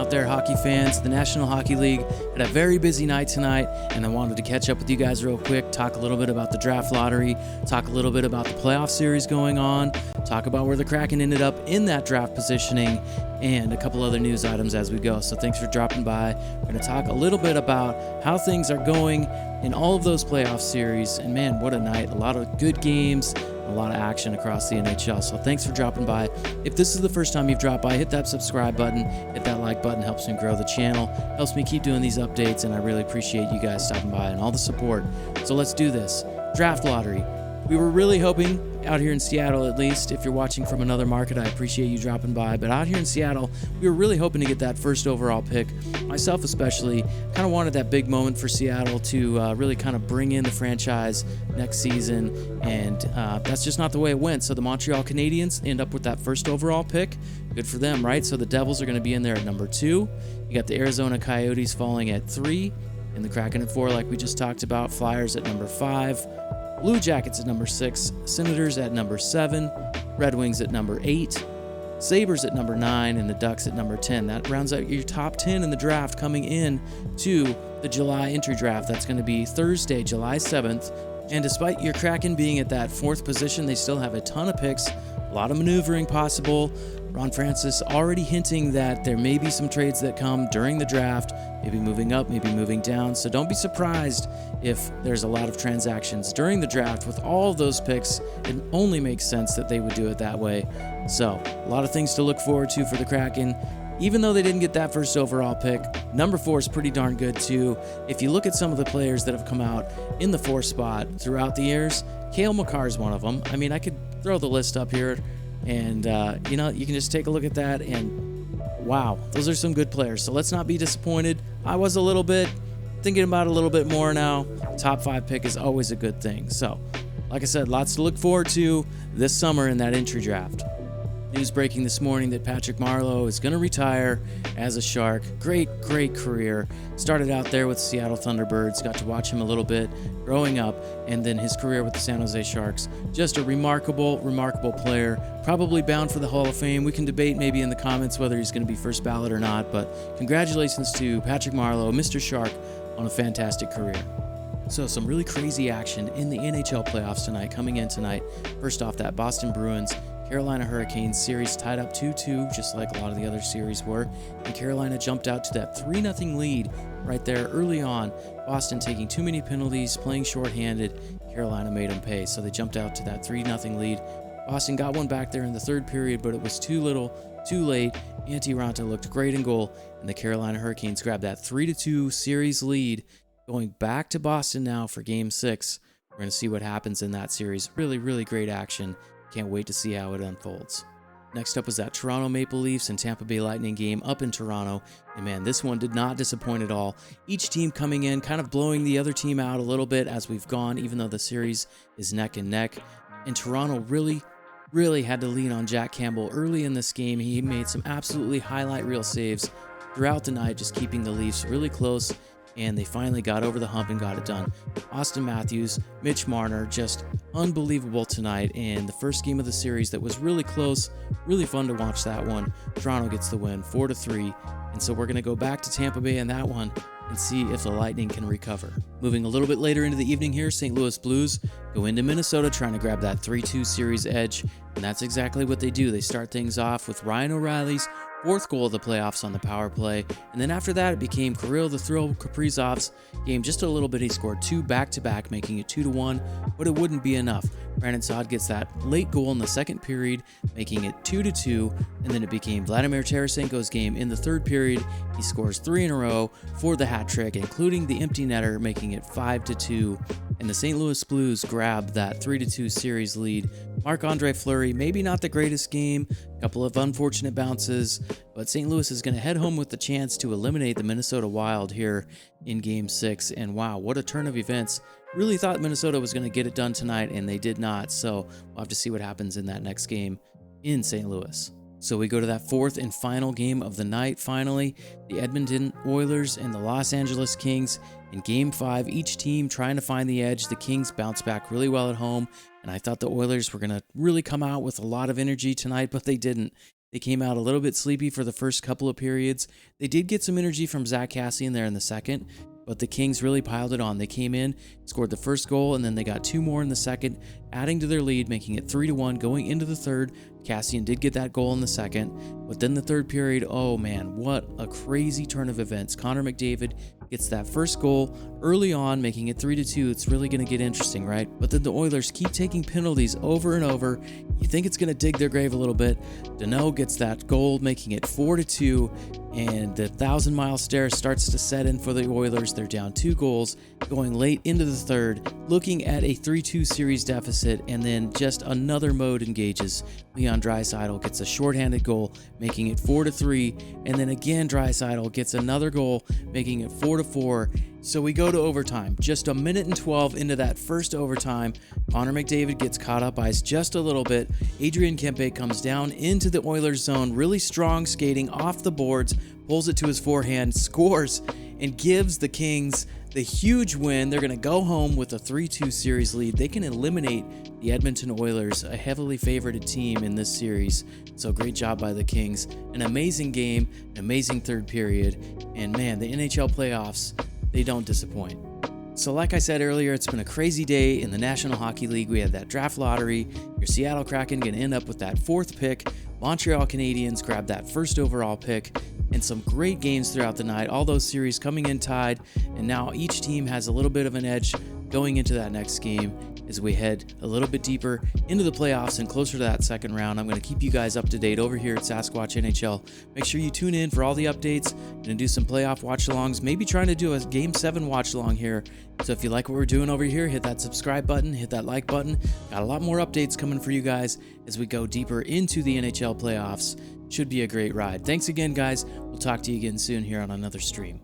out there, hockey fans. The National Hockey League had a very busy night tonight, and I wanted to catch up with you guys real quick, talk a little bit about the draft lottery, talk a little bit about the playoff series going on, talk about where the Kraken ended up in that draft positioning, and a couple other news items as we go. So thanks for dropping by. We're going to talk a little bit about how things are going in all of those playoff series, and man, what a night. A lot of good games, a lot of action across the NHL. So thanks for dropping by. If this is the first time you've dropped by, hit that subscribe button, hit that like button, helps me grow the channel, helps me keep doing these updates, and I really appreciate you guys stopping by and all the support. So let's do this. Draft lottery. We were really hoping, out here in Seattle at least, if you're watching from another market, I appreciate you dropping by, but out here in Seattle, we were really hoping to get that first overall pick. Myself especially, kind of wanted that big moment for Seattle to really kind of bring in the franchise next season, and that's just not the way it went. So the Montreal Canadiens end up with that first overall pick. Good for them, right? So the Devils are going to be in there at number 2. You got the Arizona Coyotes falling at 3, and the Kraken at 4, like we just talked about. Flyers at number 5. Blue Jackets at number 6, Senators at number 7, Red Wings at number 8, Sabres at number 9, and the Ducks at number 10. That rounds out your top 10 in the draft coming in to the July Entry Draft. That's going to be Thursday, July 7th. And despite your Kraken being at that 4th position, they still have a ton of picks, a lot of maneuvering possible. Ron Francis already hinting that there may be some trades that come during the draft, maybe moving up, maybe moving down. So don't be surprised if there's a lot of transactions during the draft. With all of those picks, it only makes sense that they would do it that way. So a lot of things to look forward to for the Kraken. Even though they didn't get that first overall pick, number 4 is pretty darn good too. If you look at some of the players that have come out in the 4th spot throughout the years, Cale Makar is one of them. I mean, I could throw the list up here, and you can just take a look at that, and wow, those are some good players. So let's not be disappointed. I was a little bit thinking about it a little bit more now. Top 5 pick is always a good thing. So like I said, lots to look forward to this summer in that entry draft. News breaking this morning that Patrick Marleau is going to retire as a Shark. Great career. Started out there with Seattle Thunderbirds. Got to watch him a little bit growing up, and then his career with the San Jose Sharks. Just a remarkable player. Probably bound for the Hall of Fame. We can debate maybe in the comments whether he's going to be first ballot or not, but congratulations to Patrick Marleau, Mr. Shark, on a fantastic career. So some really crazy action in the NHL playoffs tonight, coming in tonight. First off, that Boston Bruins Carolina Hurricanes series tied up 2-2, just like a lot of the other series were, and Carolina jumped out to that 3-0 lead right there early on. Boston taking too many penalties, playing shorthanded. Carolina made them pay, so they jumped out to that 3-0 lead. Boston got one back there in the 3rd period, but it was too little, too late. Antti Raanta looked great in goal, and the Carolina Hurricanes grabbed that 3-2 series lead, going back to Boston now for Game 6. We're going to see what happens in that series. Really great action. Can't wait to see how it unfolds. Next up was that Toronto Maple Leafs and Tampa Bay Lightning game up in Toronto. And man, this one did not disappoint at all. Each team coming in, kind of blowing the other team out a little bit as we've gone, even though the series is neck and neck. And Toronto really had to lean on Jack Campbell early in this game. He made some absolutely highlight reel saves throughout the night, just keeping the Leafs really close. And they finally got over the hump and got it done. Austin Matthews, Mitch Marner, just unbelievable tonight in the first game of the series that was really close, really fun to watch that one. Toronto gets the win, 4-3, and so we're going to go back to Tampa Bay in that one and see if the Lightning can recover. Moving a little bit later into the evening here, St. Louis Blues go into Minnesota trying to grab that 3-2 series edge, and that's exactly what they do. They start things off with Ryan O'Reilly's 4th goal of the playoffs on the power play, and then after that it became Kirill the Thrill Kaprizov's game just a little bit. He scored 2 back-to-back, making it 2-1, but it wouldn't be enough. Brandon Saad gets that late goal in the 2nd period, making it 2-2, and then it became Vladimir Tarasenko's game in the 3rd period. He scores 3 in a row for the hat trick, including the empty netter, making it 5-2, and the St. Louis Blues grab that 3-2 series lead. Marc-Andre Fleury, maybe not the greatest game, a couple of unfortunate bounces, but St. Louis is going to head home with the chance to eliminate the Minnesota Wild here in Game 6, and wow, what a turn of events. Really thought Minnesota was going to get it done tonight, and they did not, so we'll have to see what happens in that next game in St. Louis. So we go to that 4th and final game of the night, finally. The Edmonton Oilers and the Los Angeles Kings in Game 5, each team trying to find the edge. The Kings bounced back really well at home, and I thought the Oilers were going to really come out with a lot of energy tonight, but they didn't. They came out a little bit sleepy for the first couple of periods. They did get some energy from Zach Kassian there in the second, but the Kings really piled it on. They came in, scored the first goal, and then they got 2 more in the second, adding to their lead, making it 3-1 going into the third. Kassian did get that goal in the second, but then the third period, oh man, what a crazy turn of events. Connor McDavid gets that first goal early on, making it 3-2. It's really going to get interesting, right? But then the Oilers keep taking penalties over and over. You think it's going to dig their grave a little bit. Danault gets that goal, making it 4-2, and the 1,000-mile stare starts to set in for the Oilers. They're down 2 goals going late into the third, looking at a 3-2 series deficit, and then just another mode engages. Leon Draisaitl gets a shorthanded goal, making it 4-3, and then again Draisaitl gets another goal, making it 4-4. So we go to overtime. Just 1:12 into that first overtime, Connor McDavid gets caught up ice just a little bit. Adrian Kempe comes down into the Oilers zone, really strong skating off the boards, pulls it to his forehand, scores, and gives the Kings the huge win. They're going to go home with a 3-2 series lead. They can eliminate the Edmonton Oilers, a heavily favorited team in this series. So great job by the Kings. An amazing game, an amazing third period, and man, the NHL playoffs, they don't disappoint. So like I said earlier, it's been a crazy day in the National Hockey League. We had that draft lottery. Your Seattle Kraken going to end up with that 4th pick. Montreal Canadiens grabbed that 1st overall pick. And some great games throughout the night. All those series coming in tied. And now each team has a little bit of an edge going into that next game as we head a little bit deeper into the playoffs and closer to that second round. I'm going to keep you guys up to date over here at Sasquatch NHL. Make sure you tune in for all the updates. Going to do some playoff watch-alongs, maybe trying to do a Game 7 watch-along here. So if you like what we're doing over here, hit that subscribe button, hit that like button. Got a lot more updates coming for you guys as we go deeper into the NHL playoffs. Should be a great ride. Thanks again, guys. We'll talk to you again soon here on another stream.